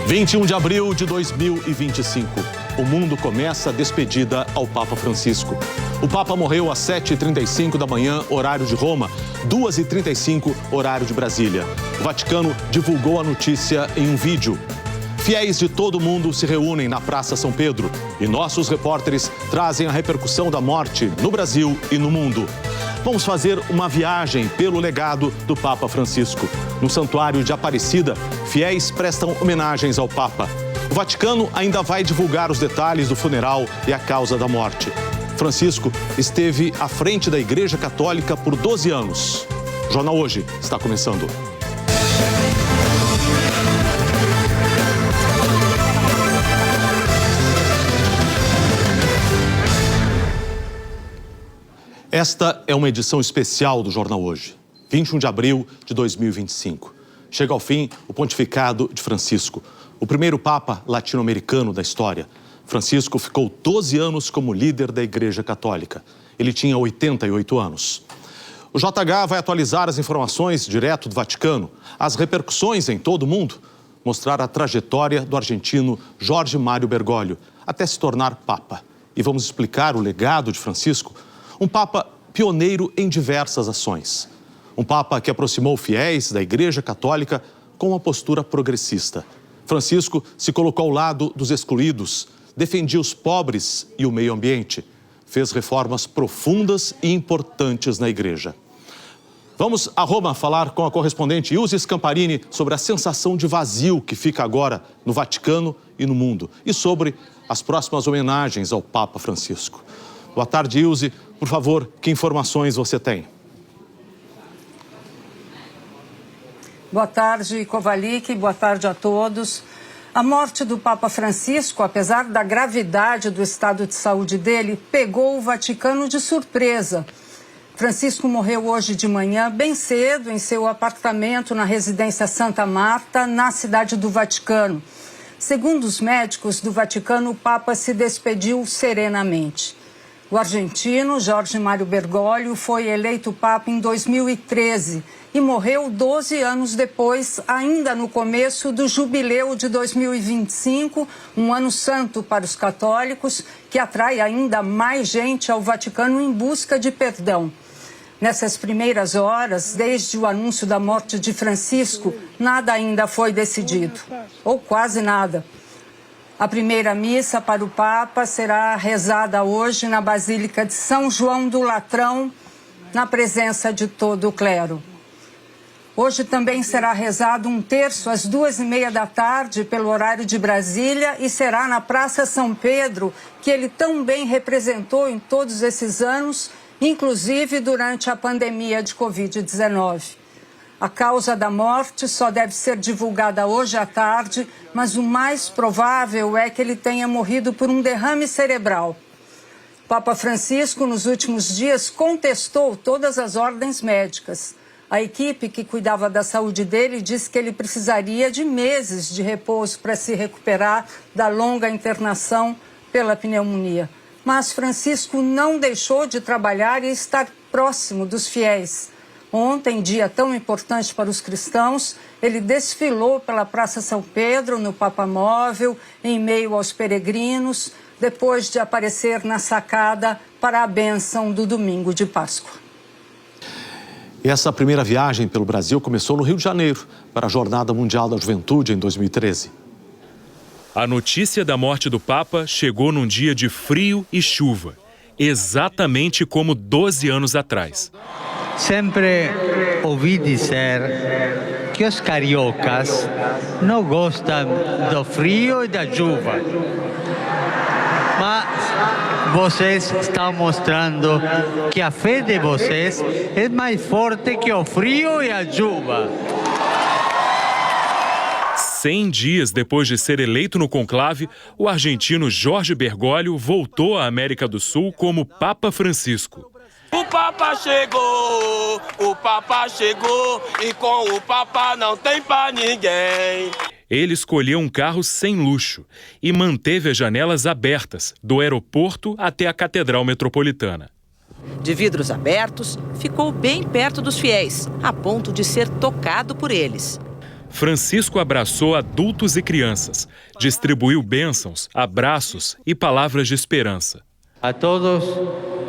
21 de abril de 2025. O mundo começa a despedida ao Papa Francisco. O Papa morreu às 7h35 da manhã, horário de Roma, 2h35, horário de Brasília. O Vaticano divulgou a notícia em um vídeo. Fiéis de todo o mundo se reúnem na Praça São Pedro e nossos repórteres trazem a repercussão da morte no Brasil e no mundo. Vamos fazer uma viagem pelo legado do Papa Francisco. No Santuário de Aparecida, fiéis prestam homenagens ao Papa. O Vaticano ainda vai divulgar os detalhes do funeral e a causa da morte. Francisco esteve à frente da Igreja Católica por 12 anos. O Jornal Hoje está começando. Esta é uma edição especial do Jornal Hoje, 21 de abril de 2025. Chega ao fim o pontificado de Francisco, o primeiro Papa latino-americano da história. Francisco ficou 12 anos como líder da Igreja Católica. Ele tinha 88 anos. O JH vai atualizar as informações direto do Vaticano, as repercussões em todo o mundo, mostrar a trajetória do argentino Jorge Mário Bergoglio até se tornar Papa. E vamos explicar o legado de Francisco, um Papa pioneiro em diversas ações. Um Papa que aproximou fiéis da Igreja Católica com uma postura progressista. Francisco se colocou ao lado dos excluídos, defendia os pobres e o meio ambiente. Fez reformas profundas e importantes na Igreja. Vamos a Roma falar com a correspondente Ilse Scamparini sobre a sensação de vazio que fica agora no Vaticano e no mundo. E sobre as próximas homenagens ao Papa Francisco. Boa tarde, Ilse. Por favor, que informações você tem? Boa tarde, Kovalik. Boa tarde a todos. A morte do Papa Francisco, apesar da gravidade do estado de saúde dele, pegou o Vaticano de surpresa. Francisco morreu hoje de manhã, bem cedo, em seu apartamento na residência Santa Marta, na cidade do Vaticano. Segundo os médicos do Vaticano, o Papa se despediu serenamente. O argentino Jorge Mário Bergoglio foi eleito Papa em 2013 e morreu 12 anos depois, ainda no começo do jubileu de 2025, um ano santo para os católicos, que atrai ainda mais gente ao Vaticano em busca de perdão. Nessas primeiras horas, desde o anúncio da morte de Francisco, nada ainda foi decidido, ou quase nada. A primeira missa para o Papa será rezada hoje na Basílica de São João do Latrão, na presença de todo o clero. Hoje também será rezado um terço às 2h30 da tarde, pelo horário de Brasília, e será na Praça São Pedro, que ele tão bem representou em todos esses anos, inclusive durante a pandemia de Covid-19. A causa da morte só deve ser divulgada hoje à tarde, mas o mais provável é que ele tenha morrido por um derrame cerebral. Papa Francisco, nos últimos dias, contestou todas as ordens médicas. A equipe que cuidava da saúde dele disse que ele precisaria de meses de repouso para se recuperar da longa internação pela pneumonia. Mas Francisco não deixou de trabalhar e estar próximo dos fiéis. Ontem, dia tão importante para os cristãos, ele desfilou pela Praça São Pedro, no Papamóvel, em meio aos peregrinos, depois de aparecer na sacada para a bênção do domingo de Páscoa. Essa primeira viagem pelo Brasil começou no Rio de Janeiro, para a Jornada Mundial da Juventude em 2013. A notícia da morte do Papa chegou num dia de frio e chuva, exatamente como 12 anos atrás. Sempre ouvi dizer que os cariocas não gostam do frio e da chuva. Mas vocês estão mostrando que a fé de vocês é mais forte que o frio e a chuva. 100 dias depois de ser eleito no conclave, o argentino Jorge Bergoglio voltou à América do Sul como Papa Francisco. O Papa chegou e com o Papa não tem pra ninguém. Ele escolheu um carro sem luxo e manteve as janelas abertas, do aeroporto até a Catedral Metropolitana. De vidros abertos, ficou bem perto dos fiéis, a ponto de ser tocado por eles. Francisco abraçou adultos e crianças, distribuiu bênçãos, abraços e palavras de esperança. A todos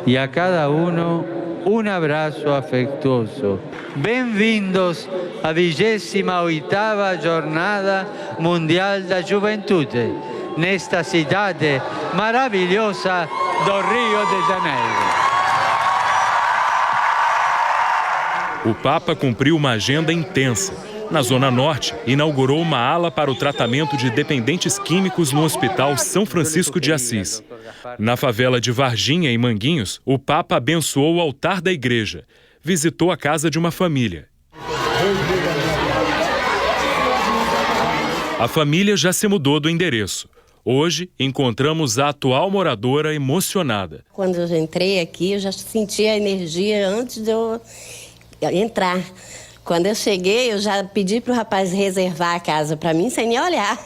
e a cada um abraço afetuoso. Bem-vindos à 28ª Jornada Mundial da Juventude, nesta cidade maravilhosa do Rio de Janeiro. O Papa cumpriu uma agenda intensa. Na Zona Norte, inaugurou uma ala para o tratamento de dependentes químicos no Hospital São Francisco de Assis. Na favela de Varginha, em Manguinhos, o Papa abençoou o altar da igreja. Visitou a casa de uma família. A família já se mudou do endereço. Hoje, encontramos a atual moradora emocionada. Quando eu entrei aqui, eu já senti a energia antes de eu entrar. Quando eu cheguei, eu já pedi para o rapaz reservar a casa para mim sem nem olhar.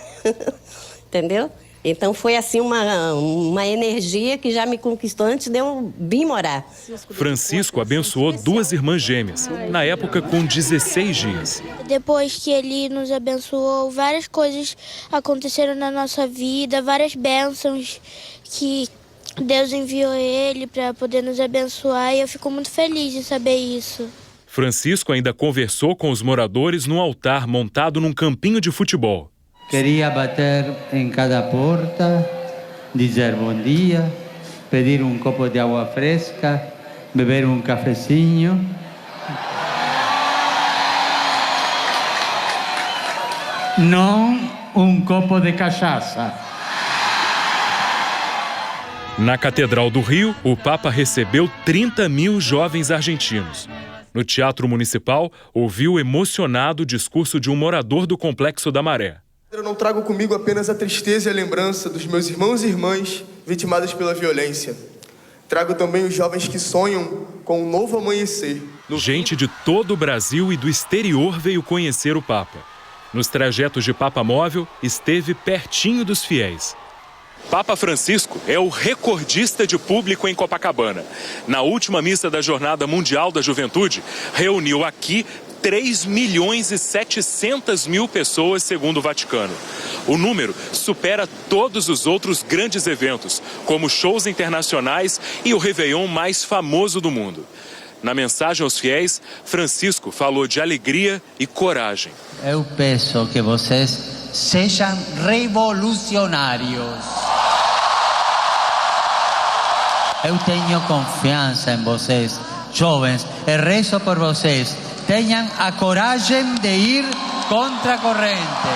Entendeu? Então foi assim uma energia que já me conquistou antes de eu vir morar. Francisco abençoou 2 irmãs gêmeas, na época com 16 dias. Depois que ele nos abençoou, várias coisas aconteceram na nossa vida, várias bênçãos que Deus enviou ele para poder nos abençoar, e eu fico muito feliz de saber isso. Francisco ainda conversou com os moradores num altar montado num campinho de futebol. Queria bater em cada porta, dizer bom dia, pedir um copo de água fresca, beber um cafezinho. Não um copo de cachaça. Na Catedral do Rio, o Papa recebeu 30 mil jovens argentinos. No Teatro Municipal, ouviu emocionado o discurso de um morador do Complexo da Maré. Eu não trago comigo apenas a tristeza e a lembrança dos meus irmãos e irmãs vitimados pela violência. Trago também os jovens que sonham com um novo amanhecer. Gente de todo o Brasil e do exterior veio conhecer o Papa. Nos trajetos de Papa Móvel, esteve pertinho dos fiéis. Papa Francisco é o recordista de público em Copacabana. Na última missa da Jornada Mundial da Juventude, reuniu aqui 3.700.000 pessoas, segundo o Vaticano. O número supera todos os outros grandes eventos, como shows internacionais e o Réveillon mais famoso do mundo. Na mensagem aos fiéis, Francisco falou de alegria e coragem. Eu peço que vocês sejam revolucionários. Eu tenho confiança em vocês, jovens, e rezo por vocês. Tenham a coragem de ir contra a corrente.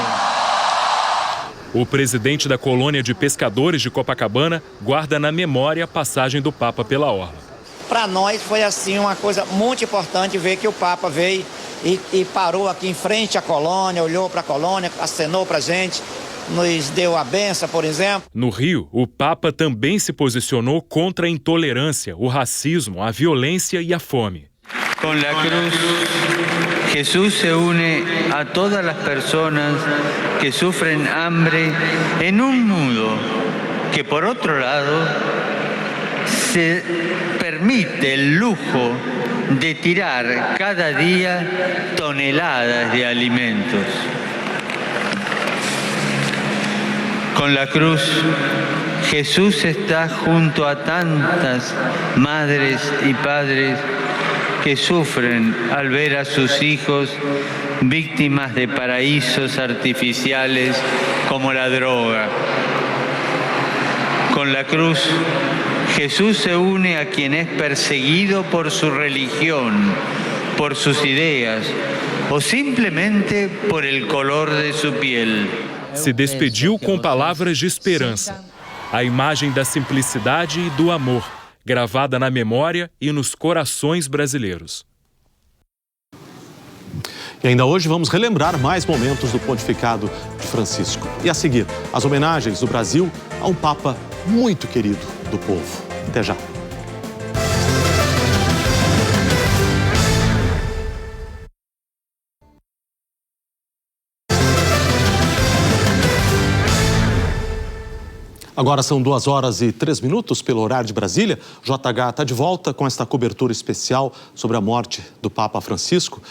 O presidente da colônia de pescadores de Copacabana guarda na memória a passagem do Papa pela orla. Para nós foi assim uma coisa muito importante ver que o Papa veio e parou aqui em frente à colônia, olhou para a colônia, acenou para a gente, nos deu a benção, por exemplo. No Rio, o Papa também se posicionou contra a intolerância, o racismo, a violência e a fome. Com a cruz, Jesus se une a todas as pessoas que sofrem hambre em um mundo que, por outro lado, se permite o lujo de tirar cada dia toneladas de alimentos. Con la cruz, Jesús está junto a tantas madres y padres que sufren al ver a sus hijos víctimas de paraísos artificiales como la droga. Con la cruz, Jesús se une a quien es perseguido por su religión, por sus ideas o simplemente por el color de su piel. Se despediu com palavras de esperança. A imagem da simplicidade e do amor, gravada na memória e nos corações brasileiros. E ainda hoje vamos relembrar mais momentos do pontificado de Francisco. E a seguir, as homenagens do Brasil a um Papa muito querido do povo. Até já. Agora são 2h03 pelo horário de Brasília. JH está de volta com esta cobertura especial sobre a morte do Papa Francisco.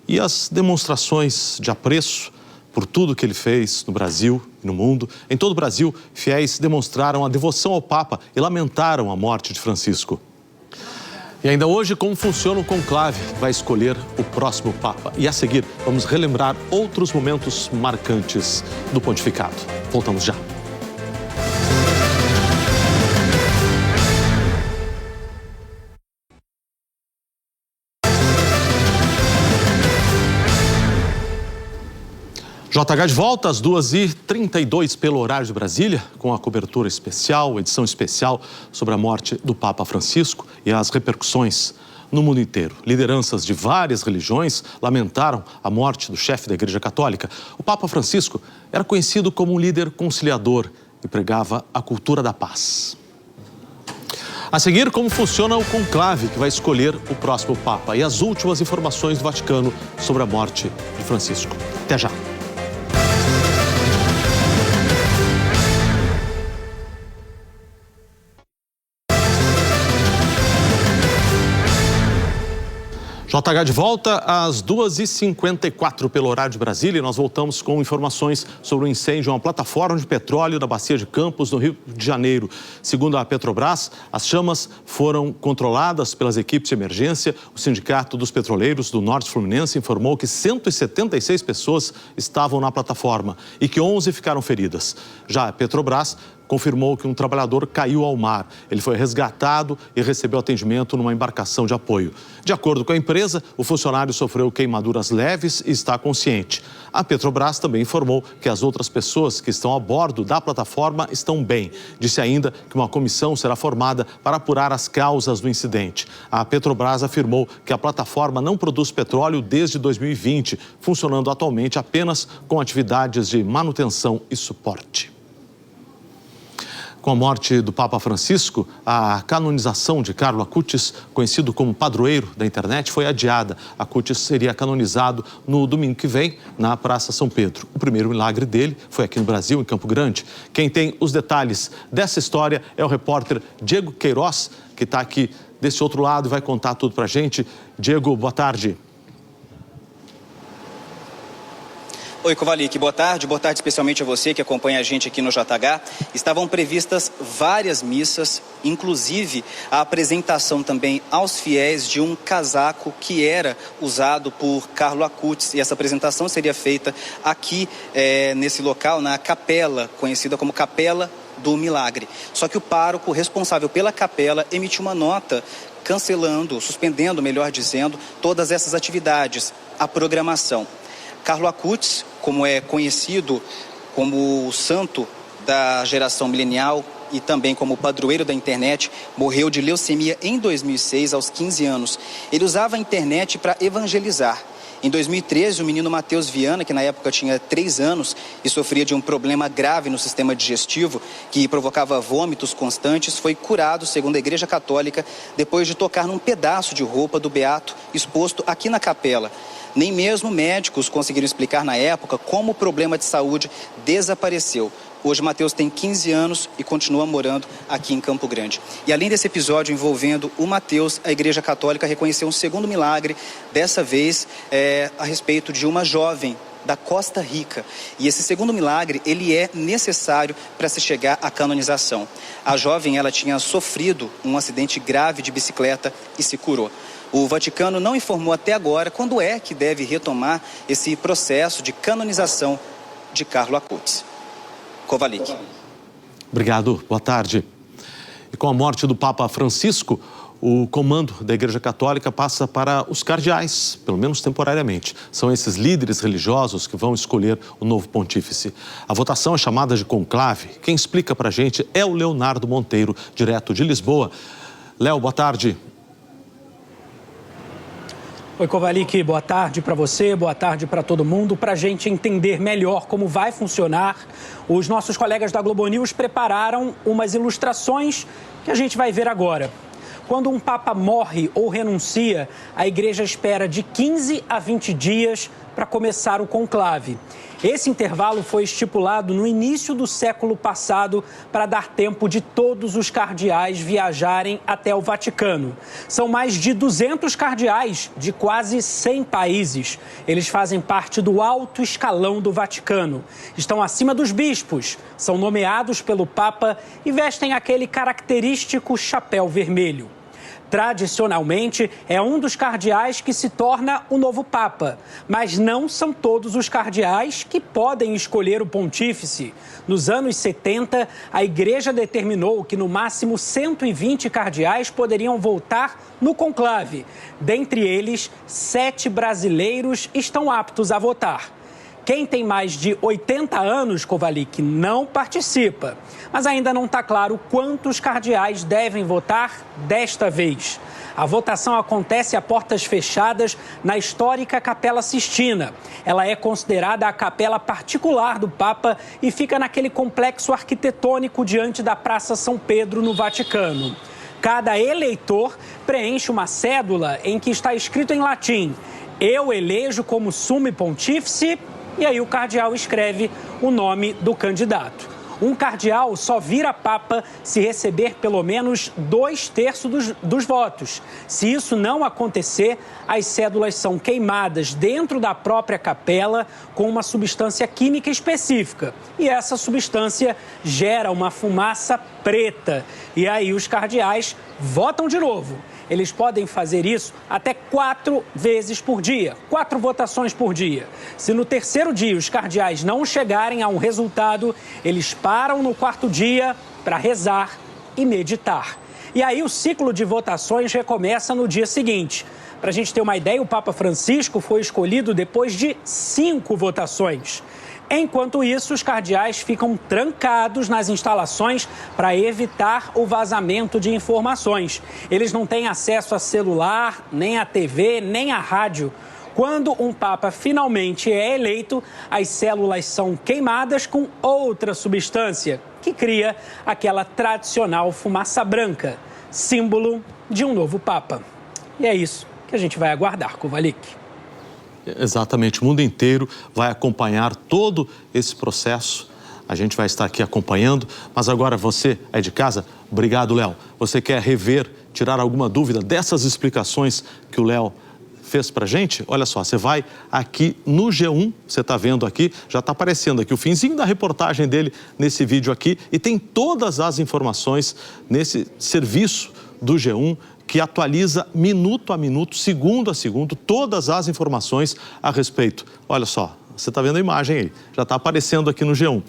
E as demonstrações de apreço por tudo que ele fez no Brasil e no mundo. Em todo o Brasil, fiéis demonstraram a devoção ao Papa e lamentaram a morte de Francisco. E ainda hoje, como funciona o conclave que vai escolher o próximo Papa. E a seguir, vamos relembrar outros momentos marcantes do pontificado. Voltamos já. JH de volta às 2h32 pelo horário de Brasília, com a cobertura especial, edição especial sobre a morte do Papa Francisco e as repercussões no mundo inteiro. Lideranças de várias religiões lamentaram a morte do chefe da Igreja Católica. O Papa Francisco era conhecido como um líder conciliador e pregava a cultura da paz. A seguir, como funciona o conclave que vai escolher o próximo Papa e as últimas informações do Vaticano sobre a morte de Francisco. Até já. JH de volta às 2h54 pelo horário de Brasília e nós voltamos com informações sobre o incêndio em uma plataforma de petróleo da Bacia de Campos, no Rio de Janeiro. Segundo a Petrobras, as chamas foram controladas pelas equipes de emergência. O Sindicato dos Petroleiros do Norte Fluminense informou que 176 pessoas estavam na plataforma e que 11 ficaram feridas. Já a Petrobras confirmou que um trabalhador caiu ao mar. Ele foi resgatado e recebeu atendimento numa embarcação de apoio. De acordo com a empresa, o funcionário sofreu queimaduras leves e está consciente. A Petrobras também informou que as outras pessoas que estão a bordo da plataforma estão bem. Disse ainda que uma comissão será formada para apurar as causas do incidente. A Petrobras afirmou que a plataforma não produz petróleo desde 2020, funcionando atualmente apenas com atividades de manutenção e suporte. Com a morte do Papa Francisco, a canonização de Carlo Acutis, conhecido como padroeiro da internet, foi adiada. Acutis seria canonizado no domingo que vem, na Praça São Pedro. O primeiro milagre dele foi aqui no Brasil, em Campo Grande. Quem tem os detalhes dessa história é o repórter Diego Queiroz, que está aqui desse outro lado e vai contar tudo pra gente. Diego, boa tarde. Oi, Kovalik, boa tarde especialmente a você que acompanha a gente aqui no JH. Estavam previstas várias missas, inclusive a apresentação também aos fiéis de um casaco que era usado por Carlo Acutis. E essa apresentação seria feita aqui nesse local, na capela, conhecida como Capela do Milagre. Só que o pároco responsável pela capela emitiu uma nota cancelando, suspendendo, melhor dizendo, todas essas atividades, a programação. Carlo Acutis, como é conhecido como o santo da geração milenial e também como padroeiro da internet, morreu de leucemia em 2006, aos 15 anos. Ele usava a internet para evangelizar. Em 2013, o menino Matheus Viana, que na época tinha 3 anos e sofria de um problema grave no sistema digestivo, que provocava vômitos constantes, foi curado, segundo a Igreja Católica, depois de tocar num pedaço de roupa do beato exposto aqui na capela. Nem mesmo médicos conseguiram explicar na época como o problema de saúde desapareceu. Hoje, Matheus tem 15 anos e continua morando aqui em Campo Grande. E além desse episódio envolvendo o Matheus, a Igreja Católica reconheceu um segundo milagre, dessa vez a respeito de uma jovem da Costa Rica. E esse segundo milagre, ele é necessário para se chegar à canonização. A jovem, ela tinha sofrido um acidente grave de bicicleta e se curou. O Vaticano não informou até agora quando é que deve retomar esse processo de canonização de Carlo Acutis. Kovalik. Obrigado, boa tarde. E com a morte do Papa Francisco, o comando da Igreja Católica passa para os cardeais, pelo menos temporariamente. São esses líderes religiosos que vão escolher o novo pontífice. A votação é chamada de conclave. Quem explica pra gente é o Leonardo Monteiro, direto de Lisboa. Léo, boa tarde. Oi, Kovalik, boa tarde para você, boa tarde para todo mundo. Para a gente entender melhor como vai funcionar, os nossos colegas da Globo News prepararam umas ilustrações que a gente vai ver agora. Quando um papa morre ou renuncia, a igreja espera de 15 a 20 dias para começar o conclave. Esse intervalo foi estipulado no início do século passado para dar tempo de todos os cardeais viajarem até o Vaticano. São mais de 200 cardeais de quase 100 países. Eles fazem parte do alto escalão do Vaticano. Estão acima dos bispos, são nomeados pelo Papa e vestem aquele característico chapéu vermelho. Tradicionalmente, é um dos cardeais que se torna o novo Papa. Mas não são todos os cardeais que podem escolher o pontífice. Nos anos 70, a Igreja determinou que no máximo 120 cardeais poderiam votar no conclave. Dentre eles, 7 brasileiros estão aptos a votar. Quem tem mais de 80 anos, Kovalik, não participa. Mas ainda não está claro quantos cardeais devem votar desta vez. A votação acontece a portas fechadas na histórica Capela Sistina. Ela é considerada a capela particular do Papa e fica naquele complexo arquitetônico diante da Praça São Pedro, no Vaticano. Cada eleitor preenche uma cédula em que está escrito em latim: "Eu elejo como sumo pontífice", e aí o cardeal escreve o nome do candidato. Um cardeal só vira Papa se receber pelo menos 2/3 dos votos. Se isso não acontecer, as cédulas são queimadas dentro da própria capela com uma substância química específica. E essa substância gera uma fumaça preta. E aí os cardeais votam de novo. Eles podem fazer isso até 4 vezes por dia, 4 votações por dia. Se no terceiro dia os cardeais não chegarem a um resultado, eles param no 4º dia para rezar e meditar. E aí o ciclo de votações recomeça no dia seguinte. Para a gente ter uma ideia, o Papa Francisco foi escolhido depois de 5 votações. Enquanto isso, os cardeais ficam trancados nas instalações para evitar o vazamento de informações. Eles não têm acesso a celular, nem a TV, nem a rádio. Quando um Papa finalmente é eleito, as células são queimadas com outra substância, que cria aquela tradicional fumaça branca, símbolo de um novo Papa. E é isso que a gente vai aguardar, Kovalik. Exatamente, o mundo inteiro vai acompanhar todo esse processo. A gente vai estar aqui acompanhando, mas agora você é de casa. Obrigado, Léo. Você quer rever, tirar alguma dúvida dessas explicações que o Léo fez pra gente? Olha só, você vai aqui no G1, você está vendo aqui, já está aparecendo aqui o finzinho da reportagem dele nesse vídeo aqui e tem todas as informações nesse serviço do G1 que atualiza minuto a minuto, segundo a segundo, todas as informações a respeito. Olha só, você está vendo a imagem aí, já está aparecendo aqui no G1.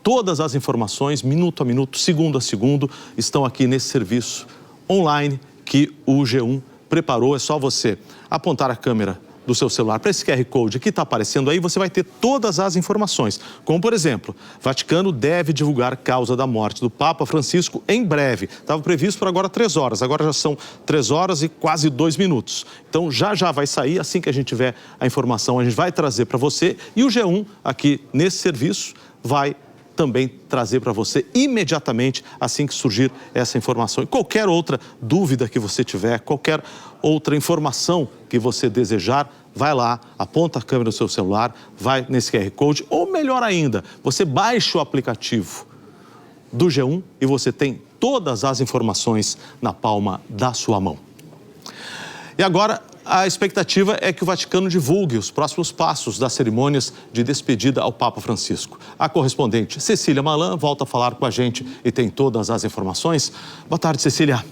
Todas as informações, minuto a minuto, segundo a segundo, estão aqui nesse serviço online que o G1 preparou. É só você apontar a câmera do seu celular para esse QR Code que está aparecendo aí, você vai ter todas as informações. Como, por exemplo, Vaticano deve divulgar causa da morte do Papa Francisco em breve. Estava previsto para agora 3 horas, agora já são 3 horas e quase 2 minutos. Então já vai sair, assim que a gente tiver a informação, a gente vai trazer para você. E o G1, aqui nesse serviço, vai também trazer para você imediatamente assim que surgir essa informação. E qualquer outra dúvida que você tiver, qualquer outra informação que você desejar, vai lá, aponta a câmera do seu celular, vai nesse QR Code, ou melhor ainda, você baixa o aplicativo do G1 e você tem todas as informações na palma da sua mão. E agora, a expectativa é que o Vaticano divulgue os próximos passos das cerimônias de despedida ao Papa Francisco. A correspondente Cecília Malan volta a falar com a gente e tem todas as informações. Boa tarde, Cecília.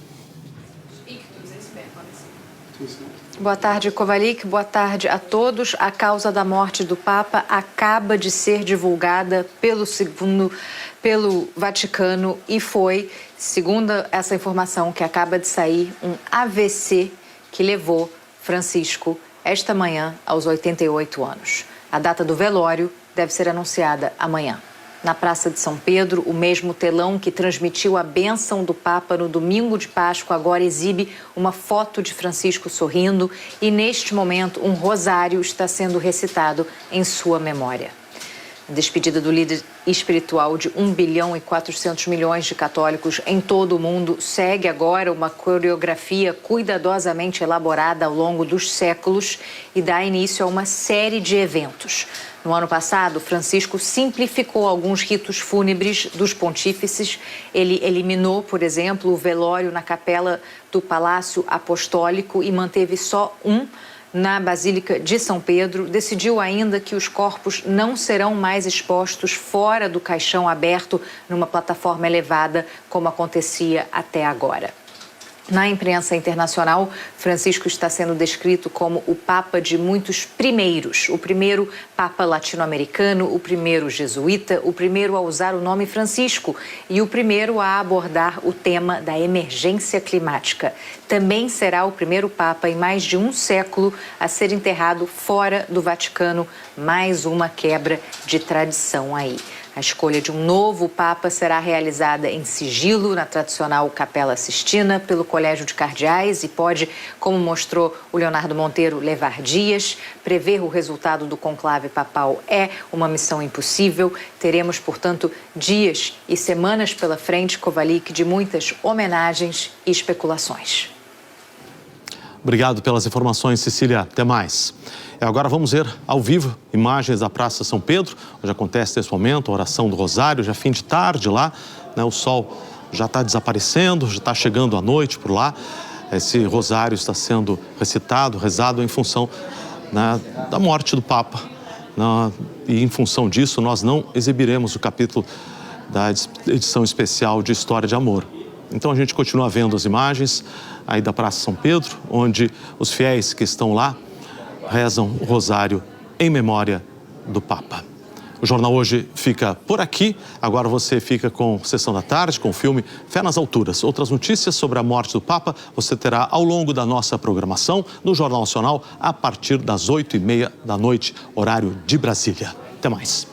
Boa tarde, Kovalik. Boa tarde a todos. A causa da morte do Papa acaba de ser divulgada pelo Vaticano e foi, segundo essa informação que acaba de sair, um AVC que levou Francisco esta manhã aos 88 anos. A data do velório deve ser anunciada amanhã. Na Praça de São Pedro, o mesmo telão que transmitiu a bênção do Papa no domingo de Páscoa agora exibe uma foto de Francisco sorrindo e, neste momento, um rosário está sendo recitado em sua memória. A despedida do líder espiritual de 1 bilhão e 400 milhões de católicos em todo o mundo segue agora uma coreografia cuidadosamente elaborada ao longo dos séculos e dá início a uma série de eventos. No ano passado, Francisco simplificou alguns ritos fúnebres dos pontífices. Ele eliminou, por exemplo, o velório na capela do Palácio Apostólico e manteve só um na Basílica de São Pedro. Decidiu ainda que os corpos não serão mais expostos fora do caixão aberto numa plataforma elevada, como acontecia até agora. Na imprensa internacional, Francisco está sendo descrito como o Papa de muitos primeiros. O primeiro Papa latino-americano, o primeiro jesuíta, o primeiro a usar o nome Francisco e o primeiro a abordar o tema da emergência climática. Também será o primeiro Papa em mais de um século a ser enterrado fora do Vaticano. Mais uma quebra de tradição aí. A escolha de um novo Papa será realizada em sigilo na tradicional Capela Sistina pelo Colégio de Cardeais e pode, como mostrou o Leonardo Monteiro, levar dias. Prever o resultado do conclave papal é uma missão impossível. Teremos, portanto, dias e semanas pela frente, Kovalik, de muitas homenagens e especulações. Obrigado pelas informações, Cecília. Até mais. Agora vamos ver ao vivo imagens da Praça São Pedro, onde acontece nesse momento a oração do Rosário, já fim de tarde lá, né? O sol já está desaparecendo, já está chegando a noite por lá. Esse Rosário está sendo recitado, rezado em função, né, da morte do Papa. E em função disso, nós não exibiremos o capítulo da edição especial de História de Amor. Então a gente continua vendo as imagens aí da Praça São Pedro, onde os fiéis que estão lá rezam o rosário em memória do Papa. O Jornal Hoje fica por aqui. Agora você fica com Sessão da Tarde, com o filme Fé nas Alturas. Outras notícias sobre a morte do Papa você terá ao longo da nossa programação no Jornal Nacional a partir das 8h30 da noite, horário de Brasília. Até mais.